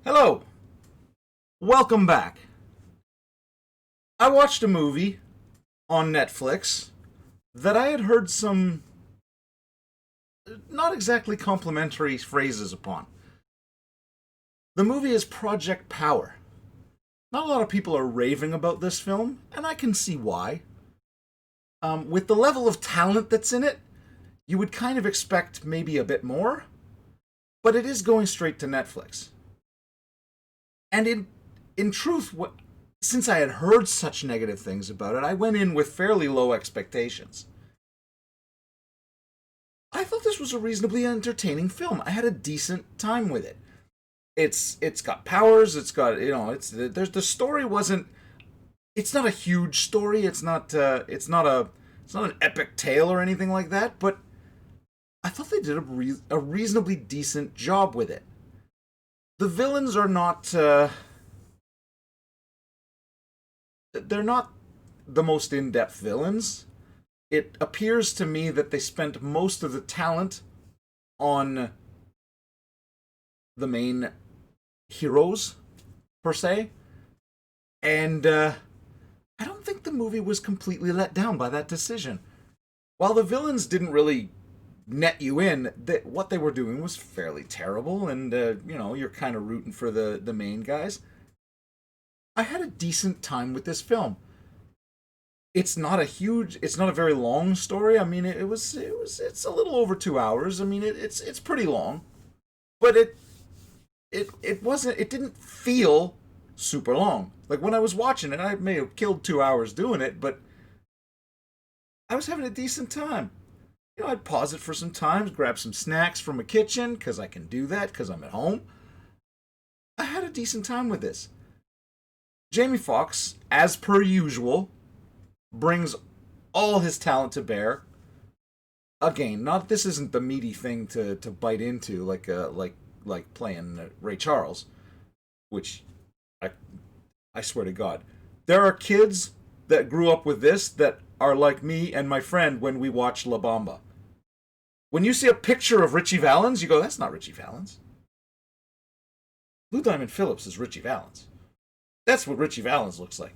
Hello, welcome back. I watched a movie on Netflix that I had heard some not exactly complimentary phrases upon. The movie is Project Power. Not a lot of people are raving about this film, and I can see why. With the level of talent that's in it, you would kind of expect maybe a bit more, but it is going straight to Netflix. And in truth, since I had heard such negative things about it, I went in with fairly low expectations. I thought this was a reasonably entertaining film. I had a decent time with it. It's got powers. It's got it's there's the story wasn't. It's not a huge story. It's not an epic tale or anything like that. But I thought they did a reasonably decent job with it. The villains are not. They're not the most in-depth villains. It appears to me that they spent most of the talent on the main heroes, per se. And I don't think the movie was completely let down by that decision. While the villains didn't really net you in, what they were doing was fairly terrible, and you're kind of rooting for the main guys. I had a decent time with this film. It's not a very long story. I mean, it's a little over 2 hours. I mean, it's pretty long, but it didn't feel super long. Like when I was watching it, I may have killed 2 hours doing it, but I was having a decent time. I'd pause it for some times, grab some snacks from a kitchen because I can do that because I'm at home. I had a decent time with this. Jamie Foxx, as per usual, brings all his talent to bear. Again, not this isn't the meaty thing to bite into like playing Ray Charles, which I I swear to God, there are kids that grew up with this that are like me and my friend when we watch La Bamba. When you see a picture of Richie Valens, you go, "That's not Richie Valens." Lou Diamond Phillips is Richie Valens. That's what Richie Valens looks like.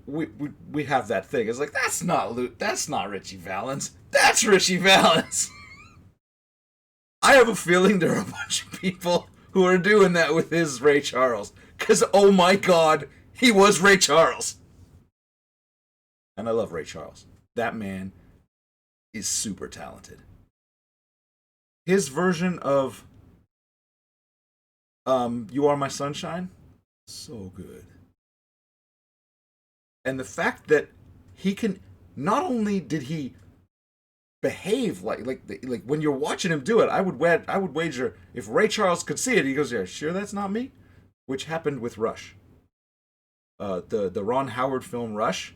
We have that thing. It's like that's not Lou. That's not Richie Valens. That's Richie Valens. I have a feeling there are a bunch of people who are doing that with his Ray Charles. Because, oh my God, he was Ray Charles. And I love Ray Charles. That man is super talented. His version of You Are My Sunshine, so good. And the fact that he can, not only did he behave like when you're watching him do it, I would wager if Ray Charles could see it, he goes, "Yeah, sure, that's not me," which happened with Rush, the Ron Howard film Rush.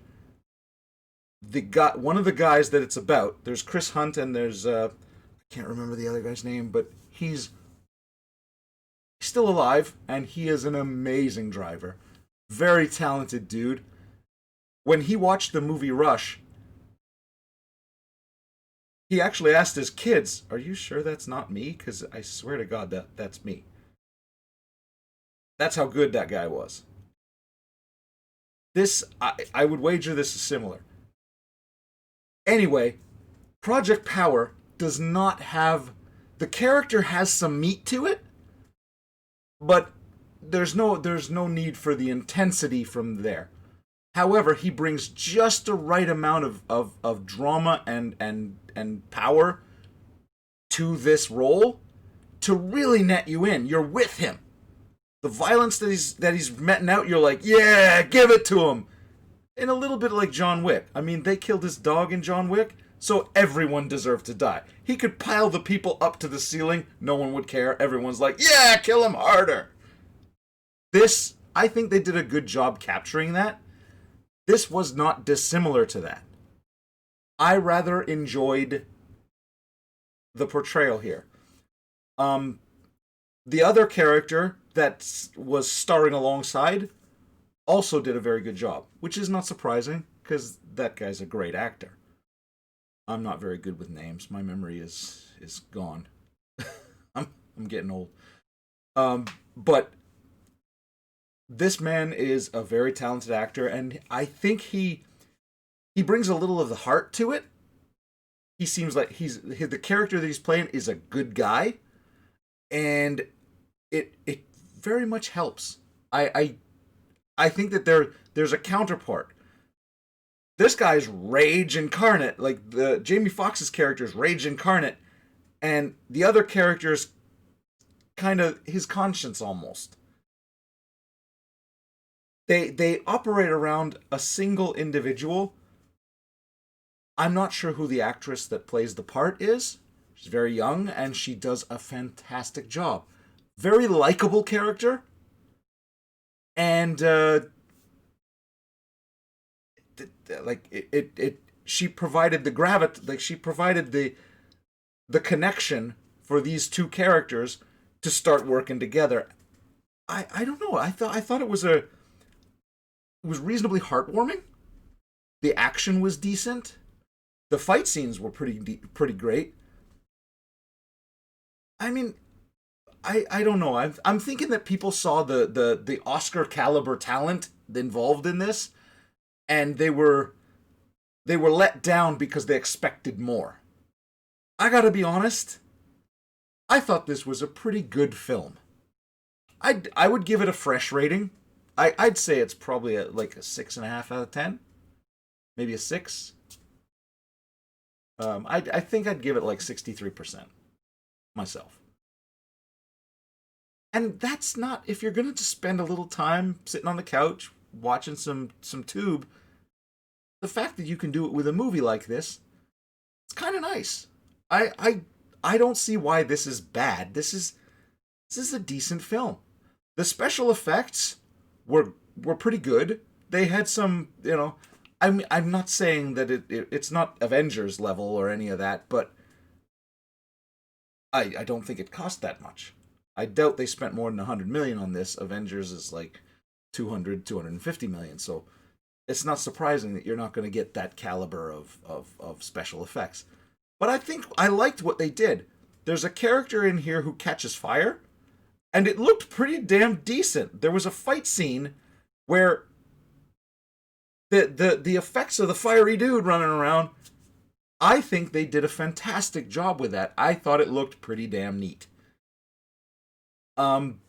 One of the guys that it's about. There's Chris Hunt and there's I can't remember the other guy's name, but he's still alive and he is an amazing driver, very talented dude. When he watched the movie Rush, he actually asked his kids, "Are you sure that's not me? Because I swear to God that's me." That's how good that guy was. I would wager this is similar. Anyway, Project Power does not have the character has some meat to it, but there's no need for the intensity from there. However, he brings just the right amount of drama and power to this role to really net you in. You're with him. The violence that he's meting out, you're like, yeah, give it to him. And a little bit like John Wick. I mean, they killed his dog in John Wick, so everyone deserved to die. He could pile the people up to the ceiling, no one would care. Everyone's like, yeah, kill him harder. I think they did a good job capturing that. This was not dissimilar to that. I rather enjoyed the portrayal here. The other character that was starring alongside also did a very good job, which is not surprising because that guy's a great actor. I'm not very good with names. My memory is gone. I'm getting old. But This man is a very talented actor, and I think he brings a little of the heart to it. He seems like the character that he's playing is a good guy, and it very much helps. I think that there's a counterpart. This guy's rage incarnate, like the Jamie Foxx's character is rage incarnate, and the other character's kind of his conscience almost. They operate around a single individual. I'm not sure who the actress that plays the part is. She's very young and she does a fantastic job. Very likable character, and like it she provided the like she provided the connection for these two characters to start working together. I don't know. I thought it was reasonably heartwarming. The action was decent. The fight scenes were pretty great. I mean, I don't know. I'm thinking that people saw the Oscar caliber talent involved in this, and they were let down because they expected more. I gotta be honest. I thought this was a pretty good film. I would give it a fresh rating. I'd say it's probably like a 6.5 out of 10, maybe a 6. I think I'd give it like 63% myself. And that's not, if you're gonna just spend a little time sitting on the couch watching some tube. The fact that you can do it with a movie like this, it's kind of nice. I don't see why this is bad. This is a decent film. The special effects were pretty good. They had some, I'm not saying that it's not Avengers level or any of that, but I don't think it cost that much. I doubt they spent more than 100 million on this. Avengers is like 250 million, so it's not surprising that you're not going to get that caliber of special effects. But I think I liked what they did. There's a character in here who catches fire, and it looked pretty damn decent. There was a fight scene where the effects of the fiery dude running around, I think they did a fantastic job with that. I thought it looked pretty damn neat. Um,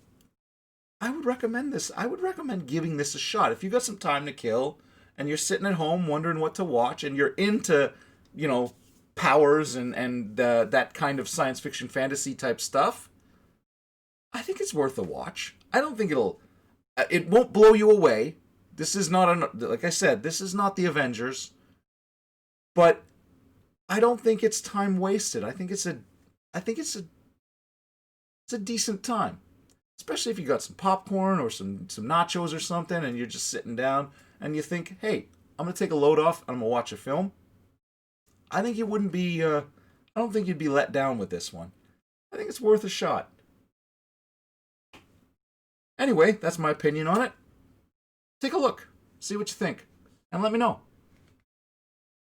I would recommend this. I would recommend giving this a shot. If you got some time to kill and you're sitting at home wondering what to watch and you're into, you know, powers and that kind of science fiction fantasy type stuff, I think it's worth a watch. I don't think it won't blow you away. This is not like I said, this is not the Avengers, but I don't think it's time wasted. I think it's a decent time, especially if you got some popcorn or some nachos or something, and you're just sitting down and you think, hey, I'm gonna take a load off and I'm gonna watch a film. I think you wouldn't be. I don't think you'd be let down with this one. I think it's worth a shot. Anyway, that's my opinion on it. Take a look, see what you think, and let me know.